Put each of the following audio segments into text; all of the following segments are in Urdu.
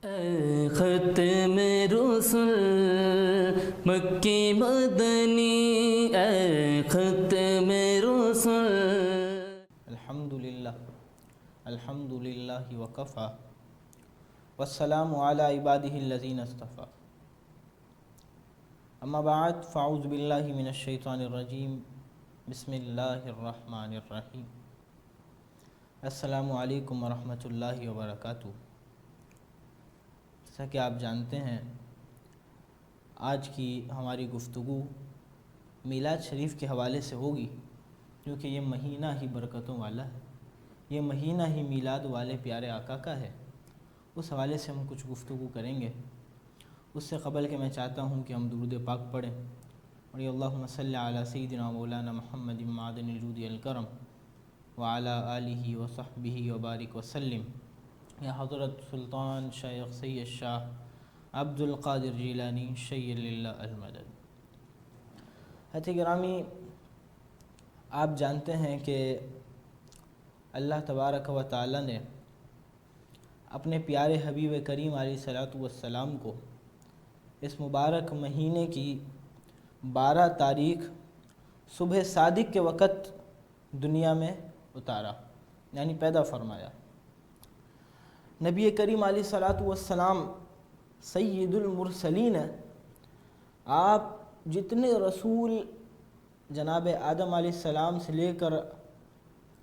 اے ختم رسل مکی مدنی، اے ختم رسل۔ الحمدللہ وکفی والسلام علی عبادہ الذین اصطفی، اما بعد فاعوذ باللہ من الشیطان الرجیم، بسم اللہ الرحمن الرحیم۔ السلام علیکم ورحمۃ اللہ وبرکاتہ۔ جیسا کہ آپ جانتے ہیں، آج کی ہماری گفتگو میلاد شریف کے حوالے سے ہوگی، کیونکہ یہ مہینہ ہی برکتوں والا ہے، یہ مہینہ ہی میلاد والے پیارے آقا کا ہے۔ اس حوالے سے ہم کچھ گفتگو کریں گے۔ اس سے قبل کہ میں چاہتا ہوں کہ ہم درود پاک پڑھیں، اور اللہم صلی علی سیدنا مولانا محمد معدن الجود الکرم وعلی آلہ وصحبہ وبارک وسلم۔ یا حضرت سلطان شیخ سید شاہ عبد القادر جیلانی شیخ اللہ المدد۔ حضرت گرامی، آپ جانتے ہیں کہ اللہ تبارک و تعالی نے اپنے پیارے حبیب کریم علیہ الصلوۃ والسلام کو اس مبارک مہینے کی 12 تاریخ صبح صادق کے وقت دنیا میں اتارا، یعنی پیدا فرمایا۔ نبی کریم علیہ الصلوۃ والسلام سید المرسلین ہیں۔ آپ جتنے رسول جناب آدم علیہ السلام سے لے کر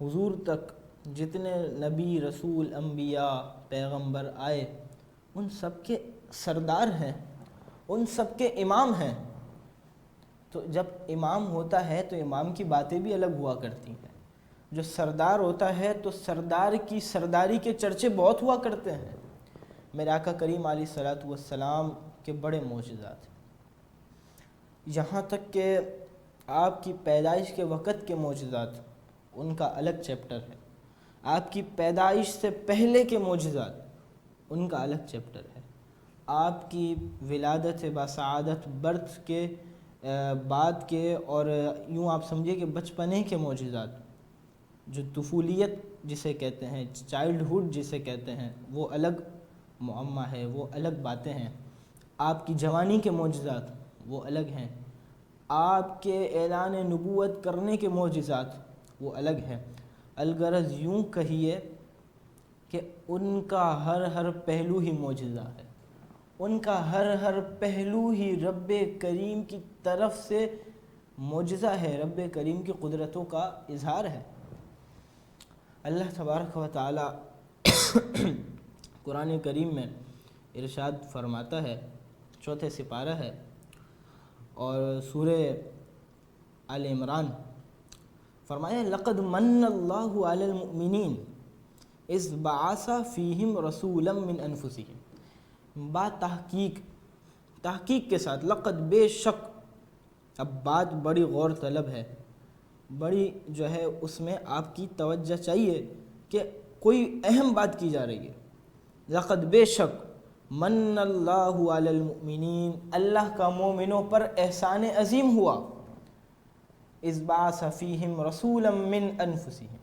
حضور تک جتنے نبی، رسول، انبیاء، پیغمبر آئے، ان سب کے سردار ہیں، ان سب کے امام ہیں۔ تو جب امام ہوتا ہے تو امام کی باتیں بھی الگ ہوا کرتی ہیں۔ جو سردار ہوتا ہے تو سردار کی سرداری کے چرچے بہت ہوا کرتے ہیں۔ میرے آقا کریم علیہ الصلوۃ والسلام کے بڑے معجزات ہیں، یہاں تک کہ آپ کی پیدائش کے وقت کے معجزات، ان کا الگ چیپٹر ہے۔ آپ کی پیدائش سے پہلے کے معجزات، ان کا الگ چیپٹر ہے۔ آپ کی ولادت بسعادت، برتھ کے بعد کے، اور یوں آپ سمجھے کہ بچپنے کے معجزات، جو طفولیت جسے کہتے ہیں، چائلڈ ہوڈ جسے کہتے ہیں، وہ الگ معمہ ہے، وہ الگ باتیں ہیں۔ آپ کی جوانی کے معجزات وہ الگ ہیں۔ آپ کے اعلان نبوت کرنے کے معجزات وہ الگ ہیں۔ الغرض یوں کہیے کہ ان کا ہر پہلو ہی معجزہ ہے، ان کا ہر پہلو ہی رب کریم کی طرف سے معجزہ ہے، رب کریم کی قدرتوں کا اظہار ہے۔ اللہ تبارک و تعالی قرآن کریم میں ارشاد فرماتا ہے، 4 سپارہ ہے اور سورہ آل عمران، فرمایا لقد من اللہ علی المؤمنین اذ بعث فیہم رسولا من انفسہم، تحقیق کے ساتھ، لقد بے شک۔ اب بات بڑی غور طلب ہے، بڑی جو ہے اس میں آپ کی توجہ چاہیے کہ کوئی اہم بات کی جا رہی ہے۔ لقد بے شک من اللہ علی المؤمنین، اللہ کا مومنوں پر احسان عظیم ہوا، اذ بعث فیہم رسولا من انفسہم،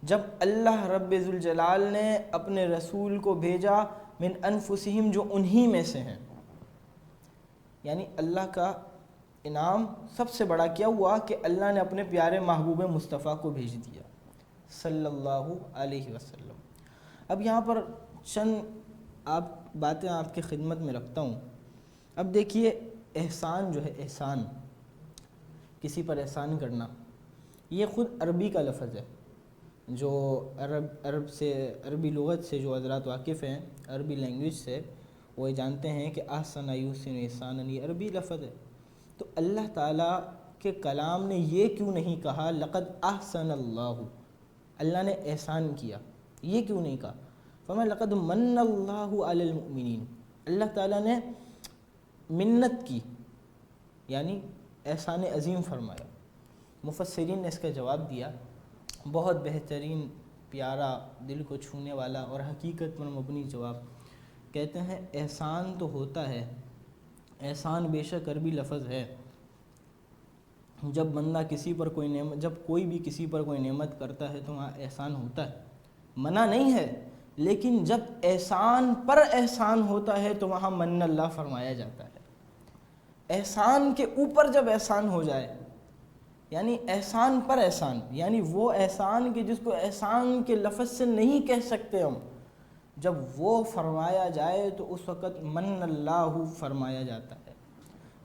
جب اللہ رب ذوالجلال نے اپنے رسول کو بھیجا من انفسہم، جو انہی میں سے ہیں۔ یعنی اللہ کا انعام سب سے بڑا کیا ہوا کہ اللہ نے اپنے پیارے محبوب مصطفیٰ کو بھیج دیا صلی اللہ علیہ وسلم۔ اب یہاں پر چند باتیں آپ کی خدمت میں رکھتا ہوں۔ اب دیکھیے، احسان جو ہے، احسان، کسی پر احسان کرنا، یہ خود عربی کا لفظ ہے۔ جو عربی لغت سے جو حضرات واقف ہیں، عربی لینگویج سے، وہ جانتے ہیں کہ احسن یحسن احسانا، یہ عربی لفظ ہے۔ تو اللہ تعالیٰ کے کلام نے یہ کیوں نہیں کہا لقد احسن اللہ، اللہ نے احسان کیا، یہ کیوں نہیں کہا؟ فرمایا لقد من اللہ علی المؤمنین، اللہ تعالیٰ نے منت کی، یعنی احسان عظیم فرمایا۔ مفسرین نے اس کا جواب دیا، بہت بہترین، پیارا، دل کو چھونے والا اور حقیقت پر مبنی جواب۔ کہتے ہیں احسان تو ہوتا ہے، احسان بے شک عربی لفظ ہے، جب بندہ کسی پر کوئی نعمت، جب کوئی بھی کسی پر کوئی نعمت کرتا ہے تو وہاں احسان ہوتا ہے، منع نہیں ہے، لیکن جب احسان پر احسان ہوتا ہے تو وہاں من اللہ فرمایا جاتا ہے۔ احسان کے اوپر جب احسان ہو جائے، یعنی احسان پر احسان، یعنی وہ احسان کہ جس کو احسان کے لفظ سے نہیں کہہ سکتے ہم، جب وہ فرمایا جائے تو اس وقت من اللہ فرمایا جاتا ہے۔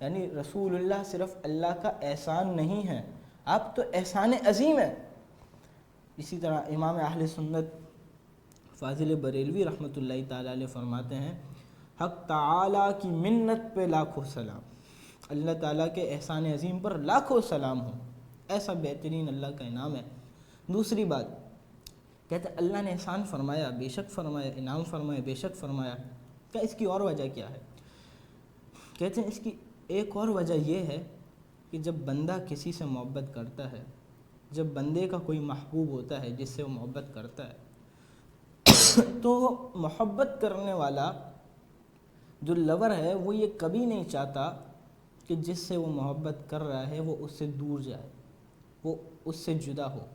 یعنی رسول اللہ صرف اللہ کا احسان نہیں ہے، آپ تو احسان عظیم ہے۔ اسی طرح امام اہل سنت فاضل بریلوی رحمۃ اللہ تعالیٰ علیہ فرماتے ہیں، حق تعالیٰ کی منت پہ لاکھوں سلام، اللہ تعالیٰ کے احسان عظیم پر لاکھوں سلام ہوں، ایسا بہترین اللہ کا انعام ہے۔ دوسری بات کہتے ہیں اللہ نے احسان فرمایا، بے شک فرمایا، انعام فرمایا، بے شک فرمایا، کیا اس کی اور وجہ کیا ہے؟ کہتے ہیں اس کی ایک اور وجہ یہ ہے کہ جب بندہ کسی سے محبت کرتا ہے، جب بندے کا کوئی محبوب ہوتا ہے جس سے وہ محبت کرتا ہے، تو محبت کرنے والا جو لور ہے وہ یہ کبھی نہیں چاہتا کہ جس سے وہ محبت کر رہا ہے وہ اس سے دور جائے، وہ اس سے جدا ہو۔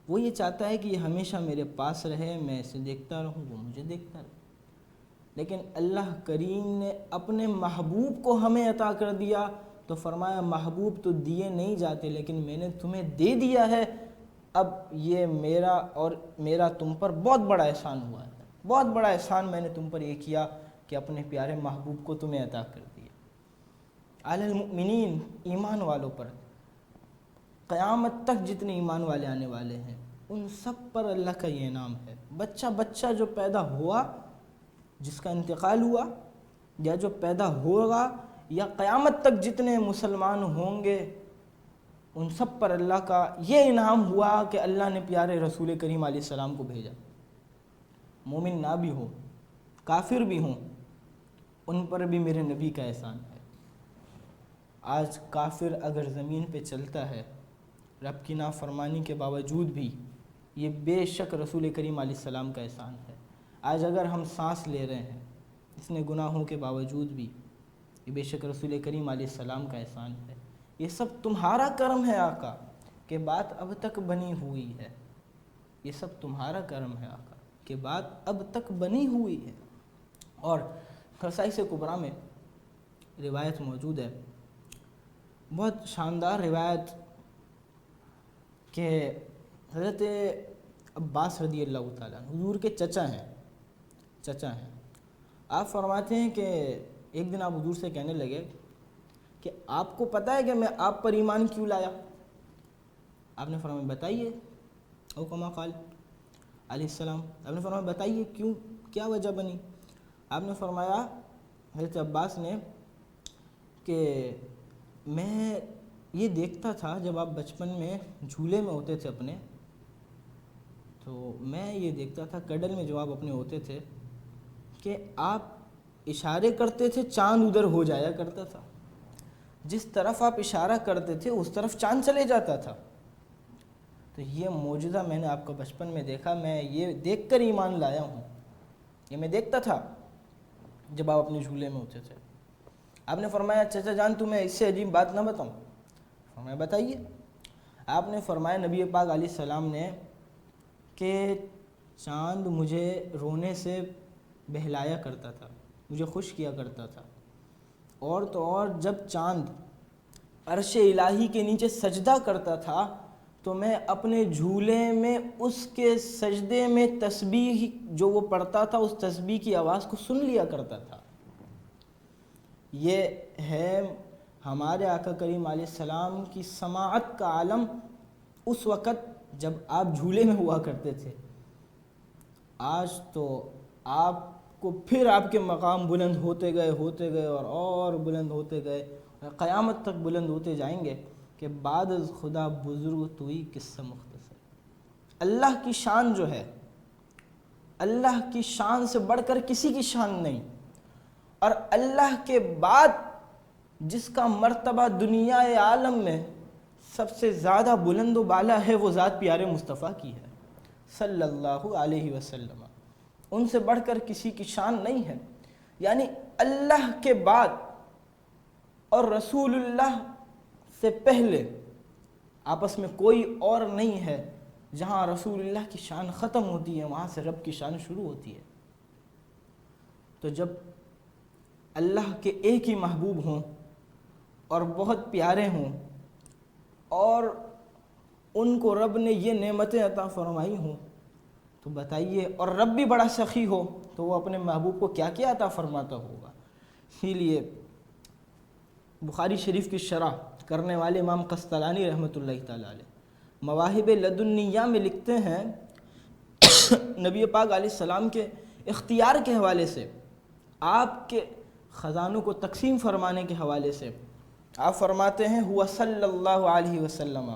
وہ یہ چاہتا ہے کہ یہ ہمیشہ میرے پاس رہے، میں اسے دیکھتا رہوں، وہ مجھے دیکھتا رہے۔ لیکن اللہ کریم نے اپنے محبوب کو ہمیں عطا کر دیا تو فرمایا محبوب تو دیے نہیں جاتے لیکن میں نے تمہیں دے دیا ہے، اب یہ میرا تم پر بہت بڑا احسان ہوا ہے، بہت بڑا احسان میں نے تم پر یہ کیا کہ اپنے پیارے محبوب کو تمہیں عطا کر دیا۔ علی المؤمنین، ایمان والوں پر، قیامت تک جتنے ایمان والے آنے والے ہیں ان سب پر اللہ کا یہ انعام ہے۔ بچہ جو پیدا ہوا، جس کا انتقال ہوا، یا جو پیدا ہوگا، یا قیامت تک جتنے مسلمان ہوں گے، ان سب پر اللہ کا یہ انعام ہوا کہ اللہ نے پیارے رسول کریم علیہ السلام کو بھیجا۔ مومن نہ بھی ہوں، کافر بھی ہوں، ان پر بھی میرے نبی کا احسان ہے۔ آج کافر اگر زمین پہ چلتا ہے رب کی نافرمانی کے باوجود بھی، یہ بے شک رسول کریم علیہ السلام کا احسان ہے۔ آج اگر ہم سانس لے رہے ہیں اس نے گناہوں کے باوجود بھی، یہ بے شک رسول کریم علیہ السلام کا احسان ہے۔ یہ سب تمہارا کرم ہے آقا کہ بات اب تک بنی ہوئی ہے، یہ سب تمہارا کرم ہے آقا کہ بات اب تک بنی ہوئی ہے۔ اور خصائص کبریٰ میں روایت موجود ہے، بہت شاندار روایت، کہ حضرت عباس رضی اللہ تعالیٰ حضور کے چچا ہیں۔ آپ فرماتے ہیں کہ ایک دن آپ حضور سے کہنے لگے کہ آپ کو پتہ ہے کہ میں آپ پر ایمان کیوں لایا؟ آپ نے فرمایا بتائیے، او کما قال علیہ السلام، آپ نے فرمایا بتائیے کیوں، کیا وجہ بنی؟ آپ نے فرمایا، حضرت عباس نے، کہ میں یہ دیکھتا تھا جب آپ بچپن میں جھولے میں ہوتے تھے اپنے، تو میں یہ دیکھتا تھا کڈل میں جو آپ اپنے ہوتے تھے کہ آپ اشارے کرتے تھے چاند ادھر ہو جایا کرتا تھا، جس طرف آپ اشارہ کرتے تھے اس طرف چاند چلے جاتا تھا۔ تو یہ معجزہ میں نے آپ کا بچپن میں دیکھا، میں یہ دیکھ کر ایمان لایا ہوں، یہ میں دیکھتا تھا جب آپ اپنے جھولے میں ہوتے تھے۔ آپ نے فرمایا چچا جان تمہیں اس سے عجیب بات نہ بتاؤں؟ فرمایا بتائیے۔ آپ نے فرمایا نبی پاک علیہ السلام نے کہ چاند مجھے رونے سے بہلایا کرتا تھا، مجھے خوش کیا کرتا تھا، اور تو اور جب چاند عرش الہی کے نیچے سجدہ کرتا تھا تو میں اپنے جھولے میں اس کے سجدے میں تسبیح جو وہ پڑھتا تھا اس تسبیح کی آواز کو سن لیا کرتا تھا۔ یہ ہے ہمارے آقا کریم علیہ السلام کی سماعت کا عالم اس وقت جب آپ جھولے میں ہوا کرتے تھے۔ آج تو آپ کو پھر آپ کے مقام بلند ہوتے گئے اور بلند ہوتے گئے، قیامت تک بلند ہوتے جائیں گے کہ بعد از خدا بزرگ توئی قصہ مختصر۔ اللہ کی شان جو ہے، اللہ کی شان سے بڑھ کر کسی کی شان نہیں، اور اللہ کے بعد جس کا مرتبہ دنیا عالم میں سب سے زیادہ بلند و بالا ہے وہ ذات پیارے مصطفیٰ کی ہے صلی اللہ علیہ وسلم، ان سے بڑھ کر کسی کی شان نہیں ہے۔ یعنی اللہ کے بعد اور رسول اللہ سے پہلے آپس میں کوئی اور نہیں ہے جہاں رسول اللہ کی شان ختم ہوتی ہے وہاں سے رب کی شان شروع ہوتی ہے۔ تو جب اللہ کے ایک ہی محبوب ہوں اور بہت پیارے ہوں اور ان کو رب نے یہ نعمتیں عطا فرمائی ہوں تو بتائیے، اور رب بھی بڑا سخی ہو تو وہ اپنے محبوب کو کیا کیا عطا فرماتا ہوگا۔ اسی لیے بخاری شریف کی شرح کرنے والے امام قسطلانی رحمۃ اللہ تعالیٰ علیہ مواہب لدنیہ میں لکھتے ہیں، نبی پاک علیہ السلام کے اختیار کے حوالے سے، آپ کے خزانوں کو تقسیم فرمانے کے حوالے سے آپ فرماتے ہیں ہوا صلی اللہ علیہ وسلم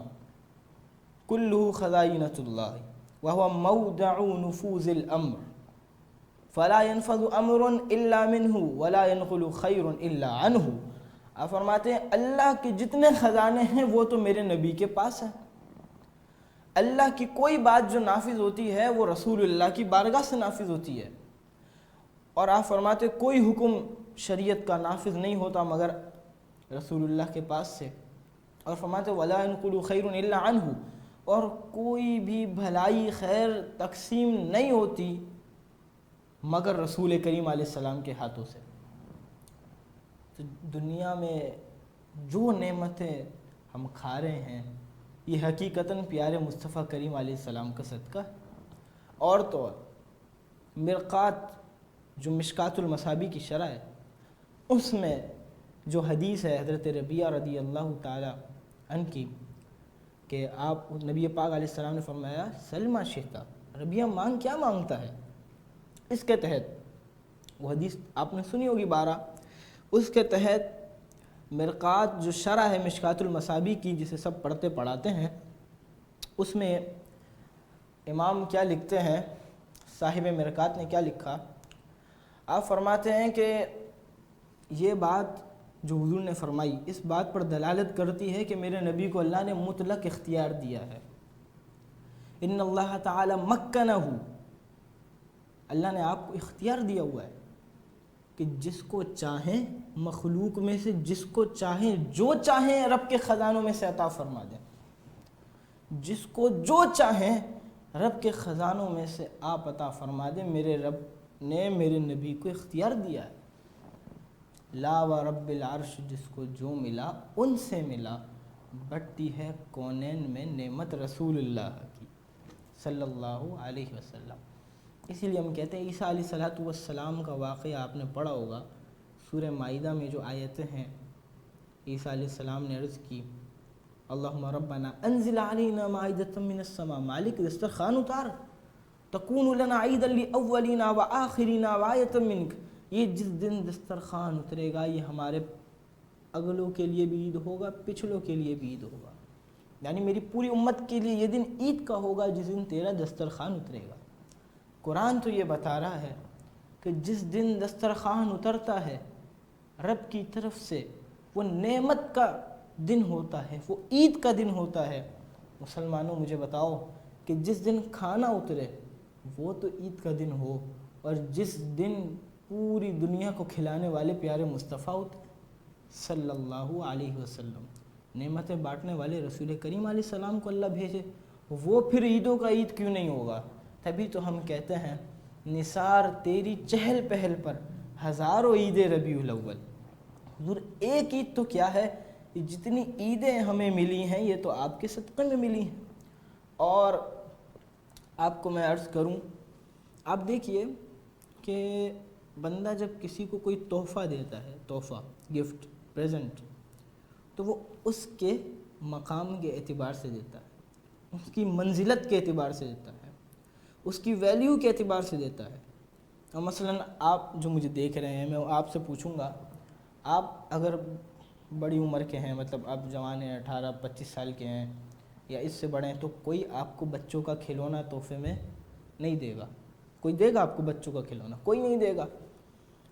کلہ خزائنۃ اللہ وہو موضع نفوذ الامر فلا ينفذ امر الا منہ ولا ينقل خیر الا عنہ۔ آپ فرماتے ہیں اللہ کے جتنے خزانے ہیں وہ تو میرے نبی کے پاس ہیں۔ اللہ کی کوئی بات جو نافذ ہوتی ہے وہ رسول اللہ کی بارگاہ سے نافذ ہوتی ہے، اور آپ فرماتے ہیں کوئی حکم شریعت کا نافذ نہیں ہوتا مگر رسول اللہ کے پاس سے، اور فرماتے ولا ينقل خیر الا عنہ، اور کوئی بھی بھلائی خیر تقسیم نہیں ہوتی مگر رسول کریم علیہ السلام کے ہاتھوں سے۔ تو دنیا میں جو نعمتیں ہم کھا رہے ہیں یہ حقیقتاً پیارے مصطفیٰ کریم علیہ السلام کا صدقہ ہے۔ اور تو اور مرقات جو مشکات المصابیح کی شرح ہے اس میں جو حدیث ہے حضرت ربیعہ رضی اللہ تعالیٰ عنہ کی کہ آپ نبی پاک علیہ السلام نے فرمایا سلما شئتا، ربیعہ مانگ کیا مانگتا ہے، اس کے تحت وہ حدیث آپ نے سنی ہوگی 12، اس کے تحت مرقات جو شرح ہے مشکات المصابیح کی جسے سب پڑھتے پڑھاتے ہیں، اس میں امام کیا لکھتے ہیں، صاحب مرقات نے کیا لکھا، آپ فرماتے ہیں کہ یہ بات جو حضور نے فرمائی اس بات پر دلالت کرتی ہے کہ میرے نبی کو اللہ نے مطلق اختیار دیا ہے۔ ان اللہ تعالی مکنہ، اللہ نے آپ کو اختیار دیا ہوا ہے کہ جس کو چاہیں مخلوق میں سے جس کو چاہیں جو چاہیں رب کے خزانوں میں سے عطا فرما دیں، جس کو جو چاہیں رب کے خزانوں میں سے آپ عطا فرما دیں۔ میرے رب نے میرے نبی کو اختیار دیا ہے، لا و رب العرش، جس کو جو ملا ان سے ملا، بٹتی ہے کونین میں نعمت رسول اللہ کی صلی اللہ علیہ وسلم۔ اسی لیے ہم کہتے ہیں عیسیٰ علیہ السلام کا واقعہ آپ نے پڑھا ہوگا، سورہ مائدہ میں جو آیتیں ہیں، عیسیٰ علیہ السلام نے عرض کی اللہم ربنا انزل علینا مائدۃ من السماء، مالک دسترخوان اتار، تکون لنا عیدا لاولینا وآخرینا وآیۃ منک، یہ جس دن دسترخوان اترے گا یہ ہمارے اگلوں کے لیے بھی عید ہوگا، پچھلوں کے لیے بھی عید ہوگا، یعنی میری پوری امت کے لیے یہ دن عید کا ہوگا جس دن تیرا دسترخوان اترے گا۔ قرآن تو یہ بتا رہا ہے کہ جس دن دسترخوان اترتا ہے رب کی طرف سے وہ نعمت کا دن ہوتا ہے، وہ عید کا دن ہوتا ہے۔ مسلمانوں مجھے بتاؤ کہ جس دن کھانا اترے وہ تو عید کا دن ہو، اور جس دن پوری دنیا کو کھلانے والے پیارے مصطفیٰ صلی اللہ علیہ وسلم، نعمتیں بانٹنے والے رسول کریم علیہ السلام کو اللہ بھیجے، وہ پھر عیدوں کا عید کیوں نہیں ہوگا؟ تبھی تو ہم کہتے ہیں نثار تیری چہل پہل پر ہزاروں عید ربیع الاول۔ حضور ایک عید تو کیا ہے، جتنی عیدیں ہمیں ملی ہیں یہ تو آپ کے صدقے میں ملی ہیں۔ اور آپ کو میں عرض کروں، آپ دیکھیے کہ بندہ جب کسی کو کوئی تحفہ دیتا ہے، تحفہ، گفٹ، پریزنٹ، تو وہ اس کے مقام کے اعتبار سے دیتا ہے، اس کی منزلت کے اعتبار سے دیتا ہے، اس کی ویلیو کے اعتبار سے دیتا ہے۔ اور مثلا آپ جو مجھے دیکھ رہے ہیں، میں آپ سے پوچھوں گا، آپ اگر بڑی عمر کے ہیں، مطلب آپ جوان ہیں، 18-25 سال کے ہیں یا اس سے بڑے ہیں، تو کوئی آپ کو بچوں کا کھلونا تحفے میں نہیں دے گا۔ کوئی دے گا آپ کو بچوں کا کھلونا؟ کوئی نہیں دے گا۔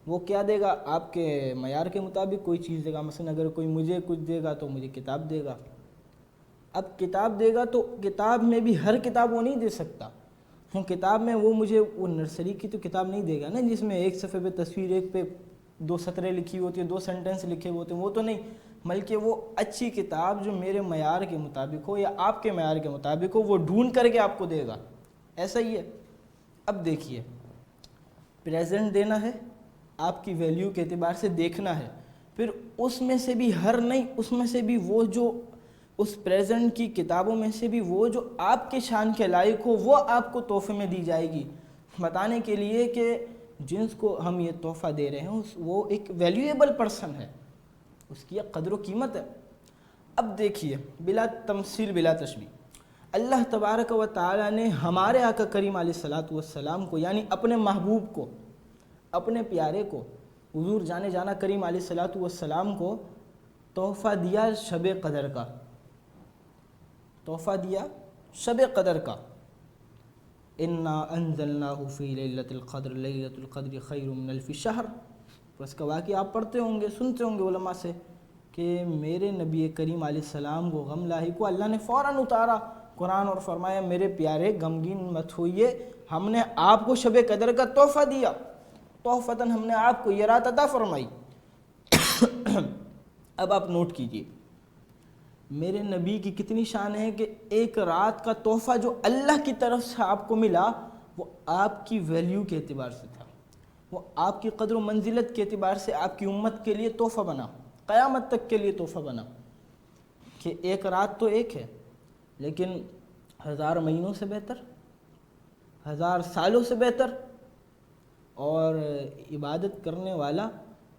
وہ کیا دے گا؟ آپ کے معیار کے مطابق کوئی چیز دے گا۔ مثلا اگر کوئی مجھے کچھ دے گا تو مجھے کتاب دے گا۔ اب کتاب دے گا تو کتاب میں بھی ہر کتاب وہ نہیں دے سکتا، کتاب میں وہ مجھے وہ نرسری کی تو کتاب نہیں دے گا نا، جس میں ایک صفحے پہ تصویر، ایک پہ 2 سطریں لکھی ہوتی ہیں، 2 سینٹنس لکھے ہوتے ہیں، وہ تو نہیں۔ بلکہ وہ اچھی کتاب جو میرے معیار کے مطابق ہو یا آپ کے معیار کے مطابق ہو وہ ڈھونڈ کر کے آپ کو دے گا. ایسا ہی ہے. اب دیکھیے پریزنٹ دینا ہے، آپ کی ویلیو کے اعتبار سے دیکھنا ہے، پھر اس میں سے بھی اس میں سے بھی وہ جو اس پریزنٹ کی کتابوں میں سے بھی وہ جو آپ کے شان کے لائق ہو وہ آپ کو تحفے میں دی جائے گی، بتانے کے لیے کہ جنس کو ہم یہ تحفہ دے رہے ہیں وہ ایک ویلیویبل پرسن ہے، اس کی ایک قدر و قیمت ہے. اب دیکھیے بلا تمثیل بلا تشبیہ، اللہ تبارک و تعالی نے ہمارے آقا کریم علیہ السلام کو یعنی اپنے محبوب کو، اپنے پیارے کو، حضور جانے جانا کریم علیہ السلام کو تحفہ دیا شب قدر کا، تحفہ دیا شب قدر کا. انا انزلناہ فی لیلۃ القدر، لیلۃ القدر خیر من الف شہر. تو اس کا واقعہ آپ پڑھتے ہوں گے، سنتے ہوں گے علماء سے کہ میرے نبی کریم علیہ السلام کو غم لاحق کو اللہ نے فوراً اتارا قرآن اور فرمایا میرے پیارے غمگین مت ہوئیے، ہم نے آپ کو شب قدر کا تحفہ دیا، تحفتاً ہم نے آپ کو یہ رات عطا فرمائی. اب آپ نوٹ کیجئے میرے نبی کی کتنی شان ہے کہ ایک رات کا تحفہ جو اللہ کی طرف سے آپ کو ملا وہ آپ کی ویلیو کے اعتبار سے تھا، وہ آپ کی قدر و منزلت کے اعتبار سے آپ کی امت کے لیے تحفہ بنا، قیامت تک کے لیے تحفہ بنا. کہ ایک رات تو ایک ہے لیکن 1000 مہینوں سے بہتر، 1000 سالوں سے بہتر، اور عبادت کرنے والا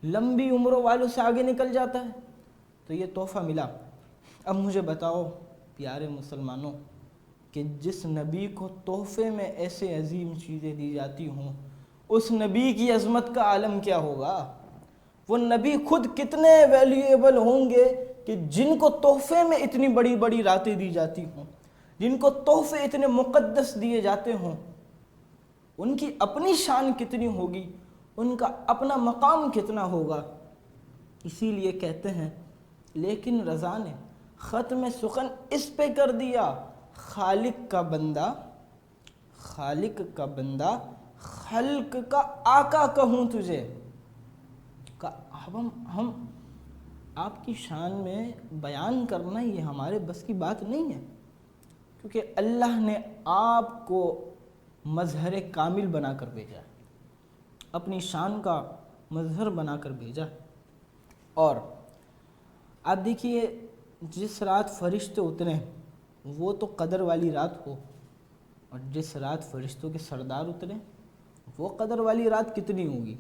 لمبی عمروں والوں سے آگے نکل جاتا ہے. تو یہ تحفہ ملا. اب مجھے بتاؤ پیارے مسلمانوں کہ جس نبی کو تحفے میں ایسے عظیم چیزیں دی جاتی ہوں اس نبی کی عظمت کا عالم کیا ہوگا؟ وہ نبی خود کتنے ویلیویبل ہوں گے کہ جن کو تحفے میں اتنی بڑی بڑی راتیں دی جاتی ہوں، جن کو تحفے اتنے مقدس دیے جاتے ہوں، ان کی اپنی شان کتنی ہوگی، ان کا اپنا مقام کتنا ہوگا. اسی لیے کہتے ہیں لیکن رضا نے ختم سخن اس پہ کر دیا، خالق کا بندہ خلق کا آقا کہوں تجھے. ہم آپ کی شان میں بیان کرنا یہ ہمارے بس کی بات نہیں ہے، کیونکہ اللہ نے آپ کو مظہر کامل بنا کر بھیجا، اپنی شان کا مظہر بنا کر بھیجا. اور آپ دیکھیے جس رات فرشتے اترے وہ تو قدر والی رات ہو، اور جس رات فرشتوں کے سردار اترے وہ قدر والی رات کتنی ہوگی.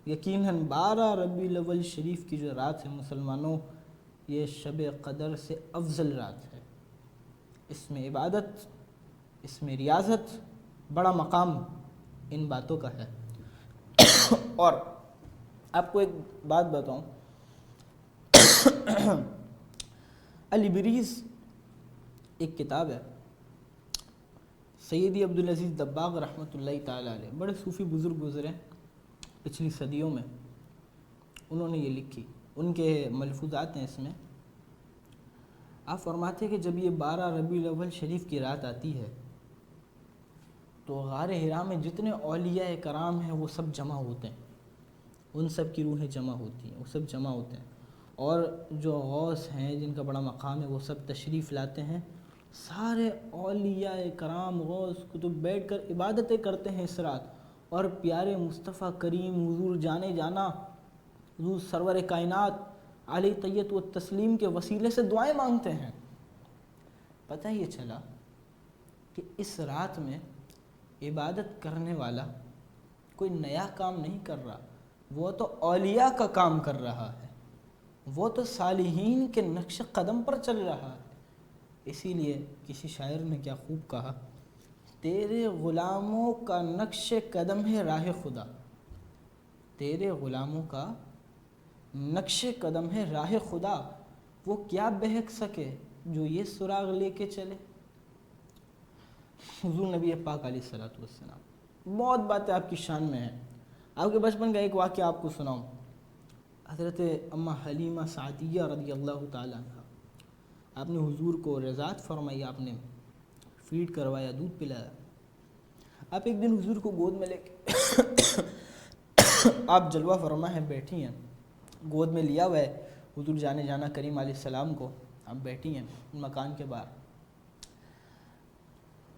یقیناً 12 ربیع الاول شریف کی جو رات ہے مسلمانوں، یہ شب قدر سے افضل رات ہے. اس میں عبادت، اس میں ریاضت، بڑا مقام ان باتوں کا ہے. اور آپ کو ایک بات بتاؤں، الابریز ایک کتاب ہے، سیدی عبدالعزیز دباغ رحمۃ اللہ تعالیٰ علیہ، بڑے صوفی بزرگ گزرے پچھلی صدیوں میں، انہوں نے یہ لکھی، ان کے ملفوظات ہیں اس میں. آپ فرماتے ہیں کہ جب یہ 12 ربیع الاول شریف کی رات آتی ہے تو غار حرا میں جتنے اولیاء کرام ہیں وہ سب جمع ہوتے ہیں، ان سب کی روحیں جمع ہوتی ہیں، وہ سب جمع ہوتے ہیں، اور جو غوث ہیں جن کا بڑا مقام ہے وہ سب تشریف لاتے ہیں. سارے اولیاء کرام غوث کتب بیٹھ کر عبادتیں کرتے ہیں اس رات، اور پیارے مصطفیٰ کریم حضور جانے جانا، حضور سرور کائنات علیہ طیت و تسلیم کے وسیلے سے دعائیں مانگتے ہیں. پتہ یہ چلا کہ اس رات میں عبادت کرنے والا کوئی نیا کام نہیں کر رہا، وہ تو اولیاء کا کام کر رہا ہے، وہ تو صالحین کے نقش قدم پر چل رہا ہے. اسی لیے کسی شاعر نے کیا خوب کہا، تیرے غلاموں کا نقش قدم ہے راہ خدا، تیرے غلاموں کا نقش قدم ہے راہ خدا، وہ کیا بہک سکے جو یہ سراغ لے کے چلے. حضور نبی پاک علیہ السلام بہت باتیں آپ کی شان میں ہیں. آپ کے بچپن کا ایک واقعہ آپ کو سناؤں. حضرت اماں حلیمہ سعدیہ رضی اللہ تعالیٰ عنہ، آپ نے حضور کو رضاعت فرمائی، آپ نے فیڈ کروایا، دودھ پلایا. آپ ایک دن حضور کو گود میں لے کے آپ جلوہ فرما ہیں، بیٹھی ہیں، گود میں لیا ہوا ہے، حضور جانے جانا کریم علیہ السلام کو، آپ بیٹھی ہیں مکان کے باہر،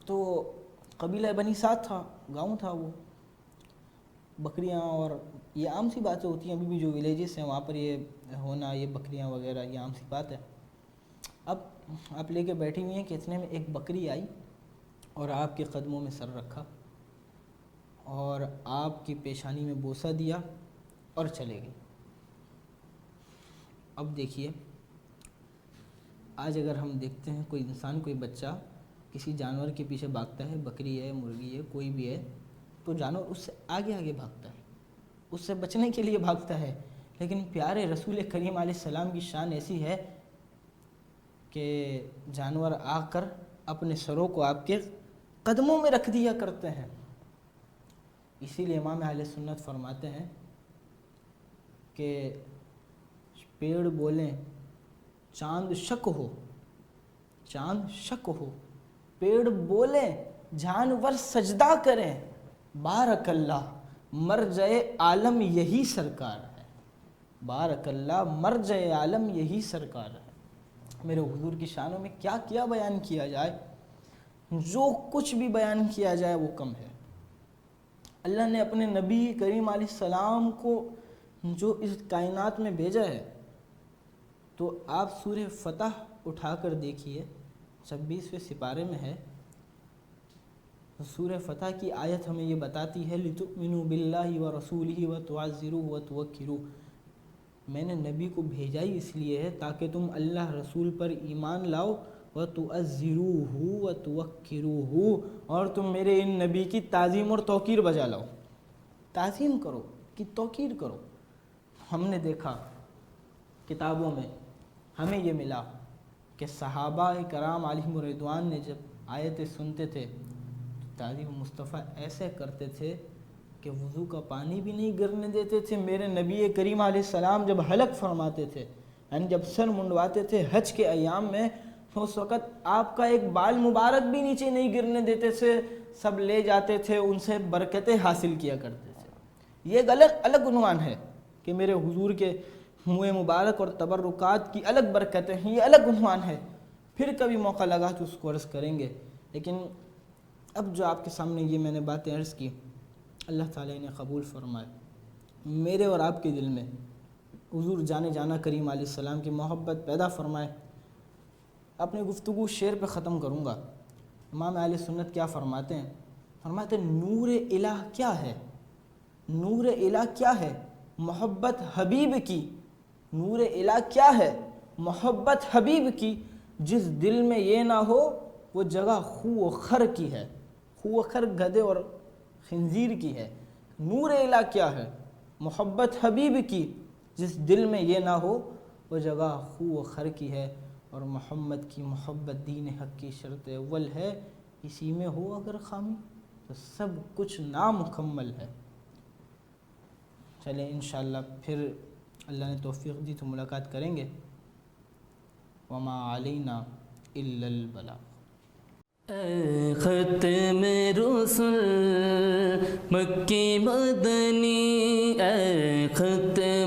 تو قبیلہ بنی سعد تھا، گاؤں تھا وہ، بکریاں، اور یہ عام سی باتیں ہوتی ہیں ابھی بھی جو ولیجز ہیں وہاں پر یہ ہونا، یہ بکریاں وغیرہ یہ عام سی بات ہے۔ اب آپ لے کے بیٹھی ہوئی ہیں کہ اتنے میں ایک بکری آئی اور آپ کے قدموں میں سر رکھا اور آپ کی پیشانی میں بوسہ دیا اور چلے گئی۔ اب دیکھیے، آج اگر ہم دیکھتے ہیں کوئی انسان، کوئی بچہ کسی جانور کے پیچھے بھاگتا ہے، بکری ہے، مرغی ہے، کوئی بھی ہے، تو جانور اس سے آگے آگے بھاگتا ہے، اس سے بچنے کے لیے بھاگتا ہے، لیکن پیارے رسول کریم علیہ السلام کی شان ایسی ہے کہ جانور آ کر اپنے سروں کو آپ کے قدموں میں رکھ دیا کرتے ہیں۔ اسی لیے امام اہل سنت فرماتے ہیں کہ پیڑ بولیں چاند شک ہو، چاند شک ہو، پیڑ بولیں جانور سجدہ کریں، بارک اللہ مرجع عالم یہی سرکار ہے، بارک اللہ مرجع عالم یہی سرکار ہے۔ میرے حضور کی شانوں میں کیا کیا بیان کیا جائے، جو کچھ بھی بیان کیا جائے وہ کم ہے۔ اللہ نے اپنے نبی کریم علیہ السلام کو جو اس کائنات میں بھیجا ہے، تو آپ سورہ فتح اٹھا کر دیکھیے، 26ویں سپارے میں ہے، سورہ فتح کی آیت ہمیں یہ بتاتی ہے لِتُؤْمِنُوا بِاللَّهِ وَرَسُولِهِ وَتُعَزِّرُوهُ وَتُوَقِّرُوهُ، میں نے نبی کو بھیجا ہی اس لیے ہے تاکہ تم اللہ رسول پر ایمان لاؤ، وَتُعَزِّرُوهُ وَتُوَقِّرُوهُ، اور تم میرے ان نبی کی تعظیم اور توقیر بجا لاؤ، تعظیم کرو کہ توقیر کرو۔ ہم نے دیکھا کتابوں میں ہمیں یہ ملا کہ صحابہ کرام علیہم رضوان نے جب آیتیں سنتے تھے تو تعظیم مصطفیٰ ایسے کرتے تھے کہ وضو کا پانی بھی نہیں گرنے دیتے تھے۔ میرے نبی کریم علیہ السلام جب حلق فرماتے تھے، یعنی جب سر منڈواتے تھے حج کے ایام میں، تو اس وقت آپ کا ایک بال مبارک بھی نیچے نہیں گرنے دیتے تھے، سب لے جاتے تھے، ان سے برکتیں حاصل کیا کرتے تھے۔ یہ ایک الگ عنوان ہے کہ میرے حضور کے منہ مبارک اور تبرکات کی الگ برکتیں ہیں، یہ الگ عنوان ہے، پھر کبھی موقع لگا تو اس کو عرض کریں گے۔ لیکن اب جو آپ کے سامنے یہ میں نے باتیں عرض کی، اللہ تعالیٰ نے قبول فرمائے، میرے اور آپ کے دل میں حضور جانے جانا کریم علیہ السلام کی محبت پیدا فرمائے۔ اپنی گفتگو شعر پہ ختم کروں گا۔ امام اہل سنت کیا فرماتے ہیں؟ فرماتے ہیں نور الہ کیا ہے، نور الہ کیا ہے، محبت حبیب کی، نور الہ کیا ہے، محبت حبیب کی، جس دل میں یہ نہ ہو وہ جگہ خو و خر کی ہے، خو و خر گدھے اور خنزیر کی ہے۔ نور الہ کیا ہے، محبت حبیب کی، جس دل میں یہ نہ ہو وہ جگہ خو و خر کی ہے، اور محمد کی محبت دین حق کی شرط اول ہے، اسی میں ہو اگر خامی تو سب کچھ نامکمل ہے۔ چلیں انشاءاللہ پھر اللہ نے توفیق دی تو ملاقات کریں گے۔ وما علینا الا البلاغ۔ اے ختم رسل مکی مدنی، اے ختم